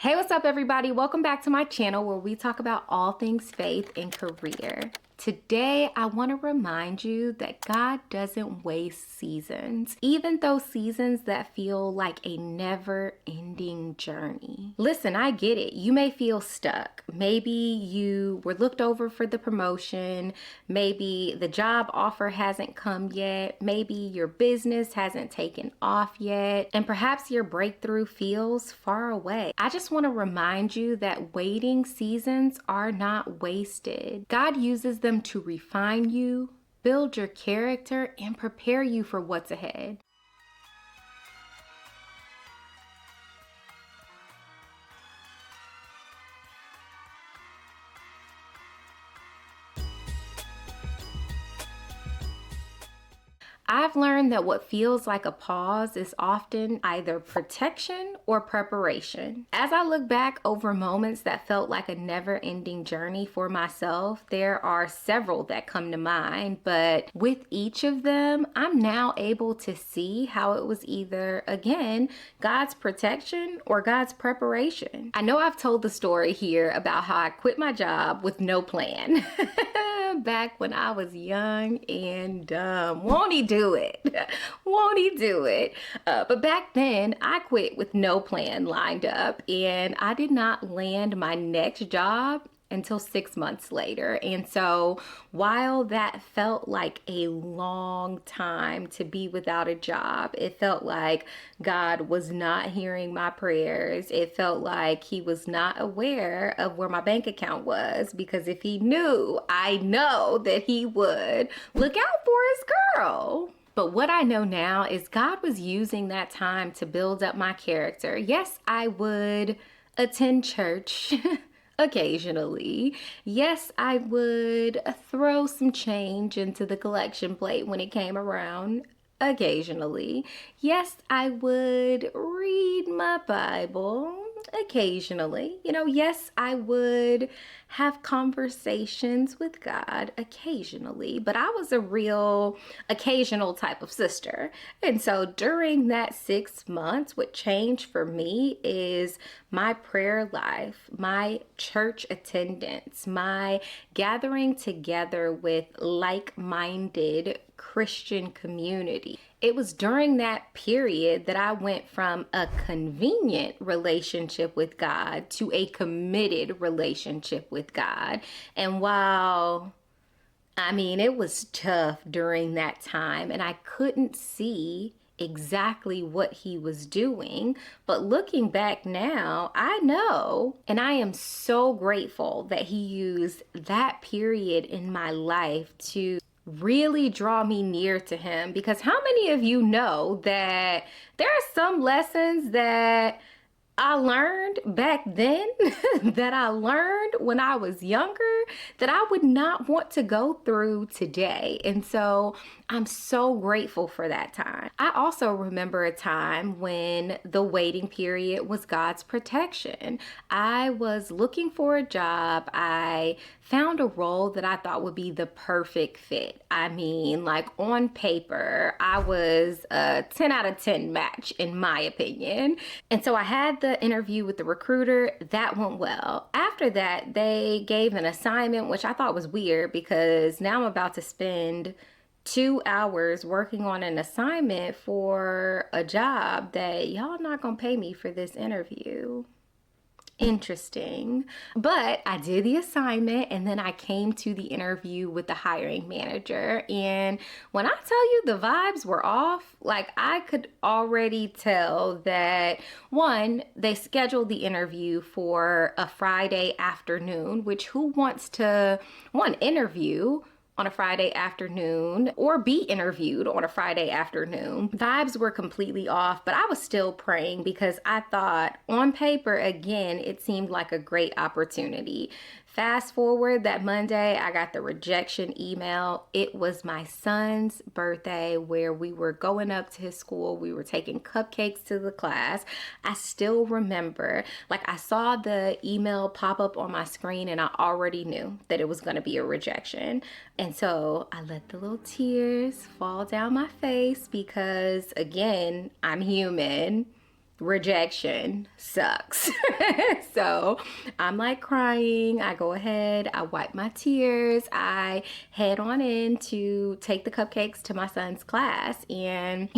Hey, what's up, everybody? Welcome back to my channel where we talk about all things faith and career. Today, I want to remind you that God doesn't waste seasons, even those seasons that feel like a never-ending journey. Listen, I get it. You may feel stuck. Maybe you were looked over for the promotion. Maybe the job offer hasn't come yet. Maybe your business hasn't taken off yet. And perhaps your breakthrough feels far away. I just want to remind you that waiting seasons are not wasted. God uses them to refine you, build your character, and prepare you for what's ahead. I've learned that what feels like a pause is often either protection or preparation. As I look back over moments that felt like a never-ending journey for myself, there are several that come to mind, but with each of them, I'm now able to see how it was either, again, God's protection or God's preparation. I know I've told the story here about how I quit my job with no plan. Back when I was young and dumb. Won't he do it? Won't he do it? But back then, I quit with no plan lined up, and I did not land my next job until 6 months later. And so while that felt like a long time to be without a job, it felt like God was not hearing my prayers. It felt like he was not aware of where my bank account was, because if he knew, I know that he would look out for his girl. But what I know now is God was using that time to build up my character. Yes, I would attend church occasionally. Yes, I would throw some change into the collection plate when it came around occasionally. Yes, I would read my Bible occasionally. Yes, I would have conversations with God occasionally, but I was a real occasional type of sister. And so during that 6 months, what changed for me is my prayer life, my church attendance, my gathering together with like-minded Christian community. It was during that period that I went from a convenient relationship with God to a committed relationship with God. And while it was tough during that time, and I couldn't see exactly what he was doing. But looking back now, I know, and I am so grateful that he used that period in my life to really draw me near to him. Because how many of you know that there are some lessons that I learned back then that I learned when I was younger that I would not want to go through today. And so I'm so grateful for that time. I also remember a time when the waiting period was God's protection. I was looking for a job. I found a role that I thought would be the perfect fit. Like on paper, I was a 10 out of 10 match in my opinion. And so I had the interview with the recruiter. That went well. After that, they gave an assignment, which I thought was weird because now I'm about to spend 2 hours working on an assignment for a job that y'all not gonna pay me for this interview. Interesting. But I did the assignment, and then I came to the interview with the hiring manager. And when I tell you the vibes were off, like I could already tell that one, they scheduled the interview for a Friday afternoon, which who wants to, interview on a Friday afternoon or be interviewed on a Friday afternoon. Vibes were completely off, but I was still praying because I thought on paper, again, it seemed like a great opportunity. Fast forward that Monday, I got the rejection email. It was my son's birthday where we were going up to his school. We were taking cupcakes to the class. I still remember, I saw the email pop up on my screen and I already knew that it was going to be a rejection. And so I let the little tears fall down my face because, again, I'm human. rejection sucks. So I'm like crying. I go ahead, I wipe my tears, I head on in to take the cupcakes to my son's class. And,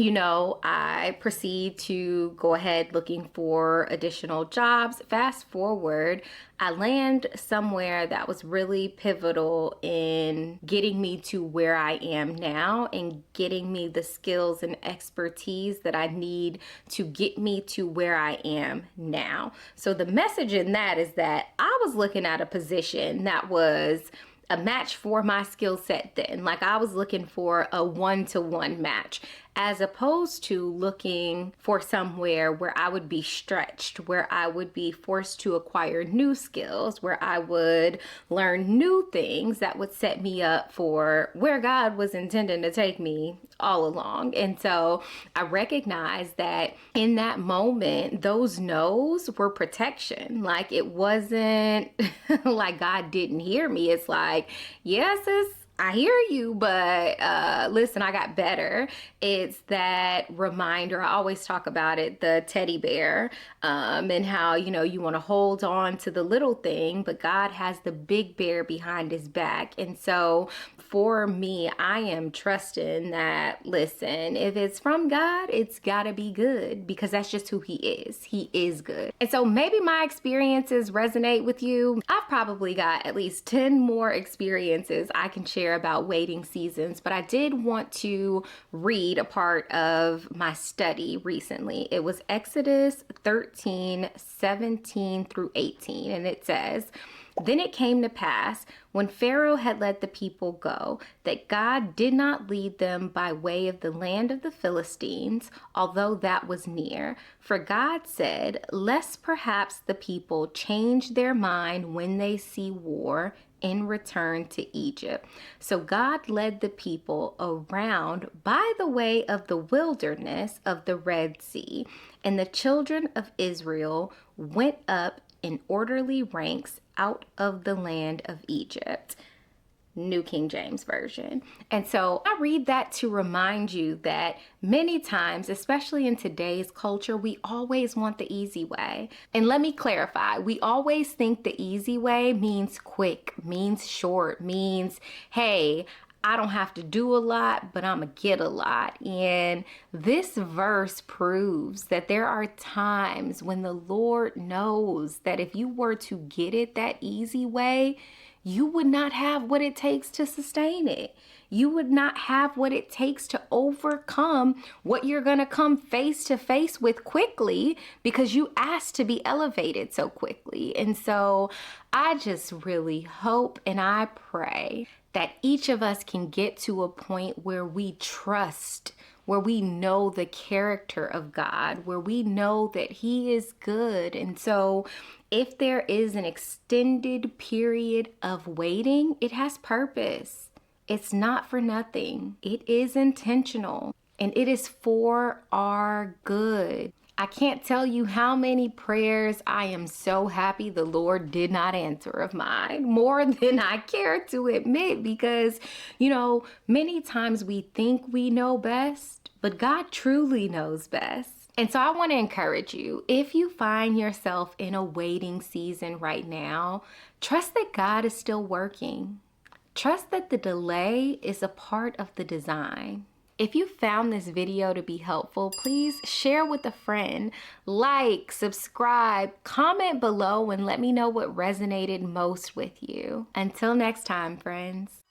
I proceed to go ahead looking for additional jobs. Fast forward, I land somewhere that was really pivotal in getting me to where I am now and getting me the skills and expertise that I need to get me to where I am now. So the message in that is that I was looking at a position that was a match for my skill set then. Like I was looking for a one-to-one match, as opposed to looking for somewhere where I would be stretched, where I would be forced to acquire new skills, where I would learn new things that would set me up for where God was intending to take me all along. And so I recognized that in that moment, those no's were protection. Like it wasn't like God didn't hear me. It's like, yes, I hear you, but listen, I got better. It's that reminder. I always talk about it, the teddy bear, and how, you want to hold on to the little thing, but God has the big bear behind his back. And so for me, I am trusting that, listen, if it's from God, it's got to be good, because that's just who he is. He is good. And so maybe my experiences resonate with you. I've probably got at least 10 more experiences I can share about waiting seasons, but I did want to read a part of my study recently. It was Exodus 13:17 through 18, and it says, "Then it came to pass, when Pharaoh had let the people go, that God did not lead them by way of the land of the Philistines, although that was near. For God said, lest perhaps the people change their mind when they see war and return to Egypt. So God led the people around by the way of the wilderness of the Red Sea, and the children of Israel went up in orderly ranks out of the land of Egypt." New King James Version. And so I read that to remind you that many times, especially in today's culture, we always want the easy way. And let me clarify, we always think the easy way means quick, means short, means, hey, I don't have to do a lot, but I'm gonna get a lot. And this verse proves that there are times when the Lord knows that if you were to get it that easy way, you would not have what it takes to sustain it. You would not have what it takes to overcome what you're going to come face to face with quickly, because you asked to be elevated so quickly. And so I just really hope and I pray that each of us can get to a point where we trust, where we know the character of God, where we know that he is good. And so if there is an extended period of waiting, it has purpose. It's not for nothing. It is intentional, and it is for our good. I can't tell you how many prayers I am so happy the Lord did not answer of mine, more than I care to admit, because, many times we think we know best, but God truly knows best. And so I want to encourage you, if you find yourself in a waiting season right now, trust that God is still working. Trust that the delay is a part of the design. If you found this video to be helpful, please share with a friend, like, subscribe, comment below, and let me know what resonated most with you. Until next time, friends.